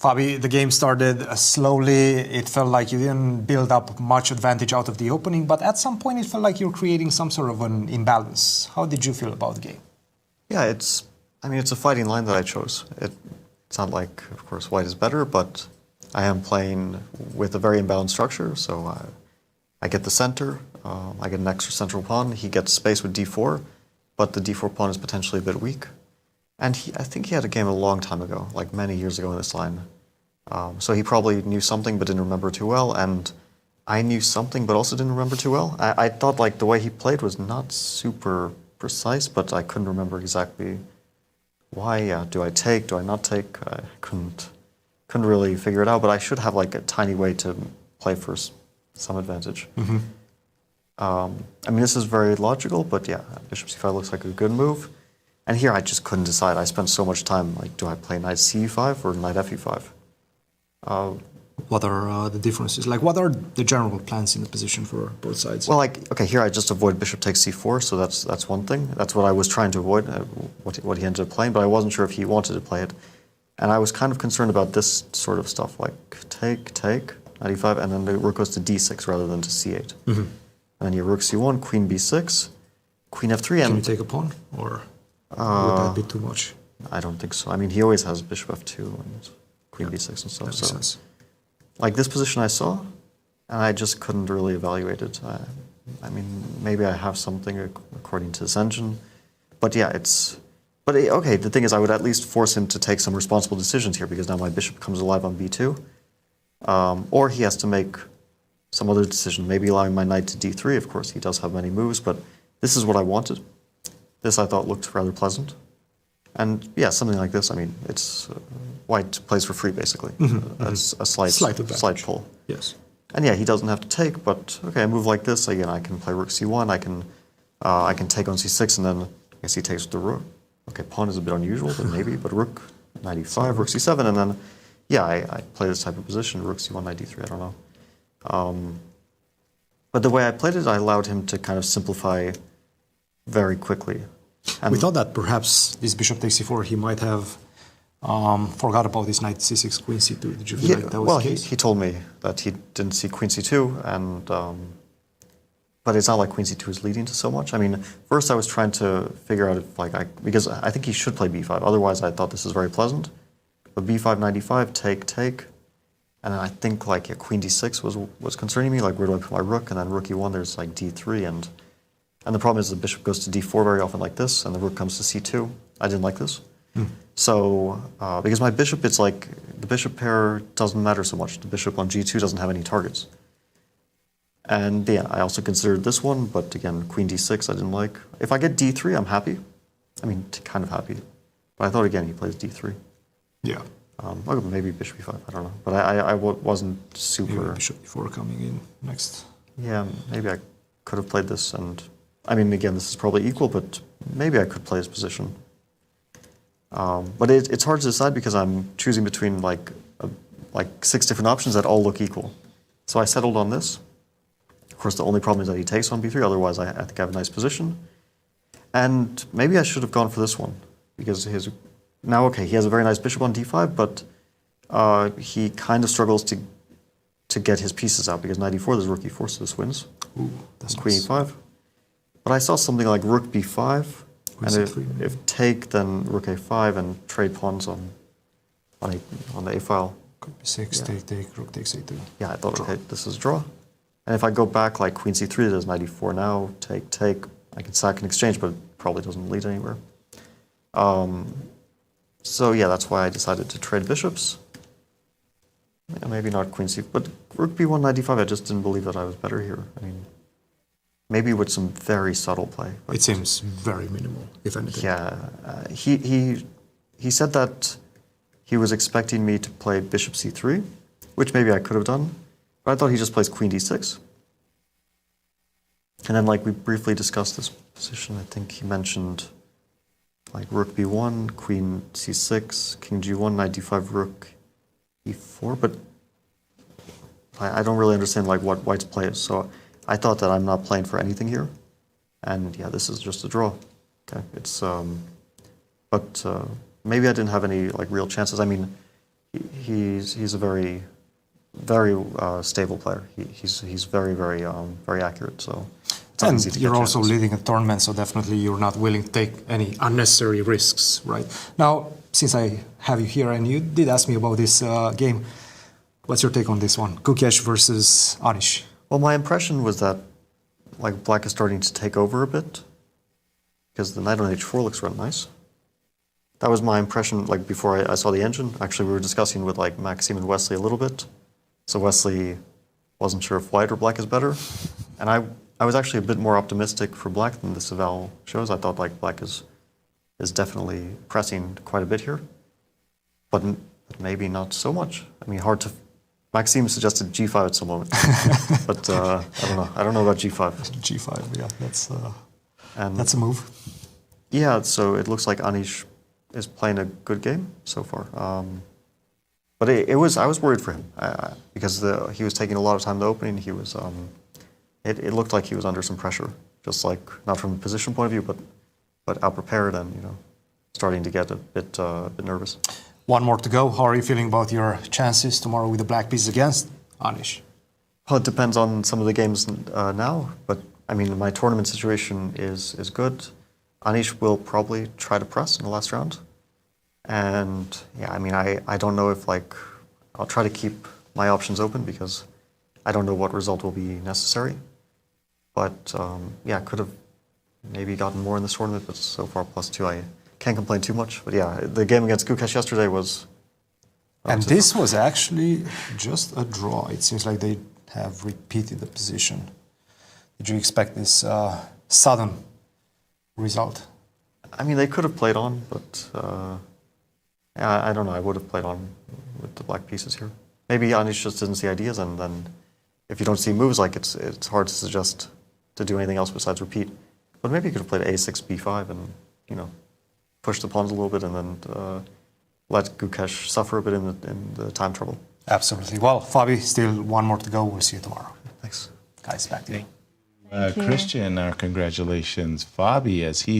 Fabi, the game started slowly. It felt like you didn't build up much advantage out of the opening, but at some point it felt like you're creating some sort of an imbalance. How did you feel about the game? Yeah, it's a fighting line that I chose. It's not like, of course, white is better, but I am playing with a very imbalanced structure, so I get the center, I get an extra central pawn, he gets space with d4, but the d4 pawn is potentially a bit weak. And I think he had a game a long time ago, like many years ago in this line. So he probably knew something but didn't remember too well, and I knew something but also didn't remember too well. I thought like the way he played was not super precise, but I couldn't remember exactly why. Do I take, do I not take? I couldn't really figure it out, but I should have like a tiny way to play for some advantage. Mm-hmm. I mean, this is very logical, but yeah, bishop c5 looks like a good move. And here I just couldn't decide. I spent so much time, like, do I play knight c5 or knight fe5? What are the differences? Like, what are the general plans in the position for both sides? Well, like, okay, here I just avoid bishop takes c4, so that's one thing. That's what I was trying to avoid, what he ended up playing, but I wasn't sure if he wanted to play it. And I was kind of concerned about this sort of stuff, like take, knight e5, and then the rook goes to d6 rather than to c8. Mm-hmm. And then you rook c1, queen b6, queen f3, and... Can you take a pawn, or would that be too much? I don't think so. I mean, he always has bishop f2 and queen b6 and stuff. That makes sense. Like, this position I saw, and I just couldn't really evaluate it. I mean, maybe I have something according to this engine, but yeah, okay, the thing is, I would at least force him to take some responsible decisions here, because now my bishop comes alive on b2, or he has to make some other decision, maybe allowing my knight to d3. Of course, he does have many moves, but this is what I wanted. This I thought looked rather pleasant. And yeah, something like this, I mean, it's white plays for free, basically. Mm-hmm. It's a slight pull. Yes. And yeah, he doesn't have to take, but okay, a move like this, again, I can play rook c1, I can take on c6, and then I guess he takes with the rook. Okay, pawn is a bit unusual, but maybe, but rook, knight e5, rook c7, and then, yeah, I play this type of position, rook c1, knight d3, I don't know. But the way I played it, I allowed him to kind of simplify very quickly. And we thought that perhaps this bishop takes c4, he might have forgot about this knight c6, queen c2. Did you feel like that was the case? He told me that he didn't see queen c2, and but it's not like queen c2 is leading to so much. I mean, first I was trying to figure out if, like, because I think he should play b5. Otherwise, I thought this is very pleasant. But b5, knight e5, take. And I think, like, yeah, queen d6 was concerning me, like, where do I put my rook? And then rook e1, there's like d3, and the problem is the bishop goes to d4 very often like this, and the rook comes to c2. I didn't like this. So, because my bishop, it's like, the bishop pair doesn't matter so much. The bishop on g2 doesn't have any targets. And yeah, I also considered this one, but again, queen d6 I didn't like. If I get d3, I'm happy. I mean, kind of happy. But I thought, again, he plays d3. Yeah. Okay, maybe bishop e5, I don't know. But I wasn't super... Maybe bishop e4 coming in next. Yeah, maybe I could have played this, and... I mean, again, this is probably equal, but maybe I could play his position. But it's hard to decide because I'm choosing between, like 6 different options that all look equal. So I settled on this. Of course, the only problem is that he takes on b3, otherwise I think I have a nice position. And maybe I should have gone for this one, because now, okay, he has a very nice bishop on d5, but he kind of struggles to get his pieces out, because knight e4, there's rook e4, so this wins. Ooh, that's queen nice. e5. But I saw something like rook b5, and if take, then rook a5, and trade pawns on the a file. Could be 6, Yeah. take, rook takes a2. Yeah, I thought, Draw. okay, this is draw. And if I go back like queen c3, there's knight e4 now, take, I can sack and exchange, but it probably doesn't lead anywhere. So yeah, that's why I decided to trade bishops. Yeah, maybe not queen c, but rook b1, knight d5, I just didn't believe that I was better here. I mean, maybe with some very subtle play. But it seems very minimal, if anything. yeah, he said that he was expecting me to play bishop c3, which maybe I could have done, but I thought he just plays queen d6. And then, like, we briefly discussed this position. I think he mentioned, like, rook b1, queen c6, king g1, knight d5, rook e4, but I don't really understand, like, what white's play is. So I thought that I'm not playing for anything here. And yeah, this is just a draw. Okay, it's, but maybe I didn't have any, like, real chances. I mean, he's a very stable player. He's very very accurate. So it's not And easy to you're get also chances. leading a tournament, so definitely you're not willing to take any unnecessary risks, right? Now, since I have you here and you did ask me about this game, what's your take on this one? Gukesh versus Anish. Well, my impression was that like black is starting to take over a bit because the knight on h4 looks really nice. That was my impression, like before I saw the engine. Actually, we were discussing with like Maxime and Wesley a little bit. So Wesley wasn't sure if white or black is better, and I was actually a bit more optimistic for black than this eval shows. I thought like black is definitely pressing quite a bit here, but maybe not so much. I mean, hard to. Maxime suggested g5 at some moment, but I don't know. I don't know about g5. G5, yeah, And that's a move. yeah, so it looks like Anish is playing a good game so far. But I was worried for him because he was taking a lot of time in the opening. He was it looked like he was under some pressure, just like not from a position point of view, but out prepared and starting to get a bit nervous. One more to go. How are you feeling about your chances tomorrow with the black pieces against Anish? Well, it depends on some of the games now, but I mean my tournament situation is good. Anish will probably try to press in the last round. And yeah, I mean, I don't know if like, I'll try to keep my options open because I don't know what result will be necessary. But yeah, I could have maybe gotten more in this tournament, but so far +2, I can't complain too much. But yeah, the game against Gukesh yesterday was... And this was actually just a draw. It seems like they have repeated the position. Did you expect this sudden result? I mean, they could have played on, but yeah, I don't know. I would have played on with the black pieces here. Maybe Anish just didn't see ideas, and then if you don't see moves, like it's hard to suggest to do anything else besides repeat. But maybe you could have played a6, b5, and push the pawns a little bit, and then let Gukesh suffer a bit in the time trouble. Absolutely. Well, Fabi, still one more to go. We'll see you tomorrow. Thanks. Guys, back to you. Christian, our congratulations, Fabi, as he's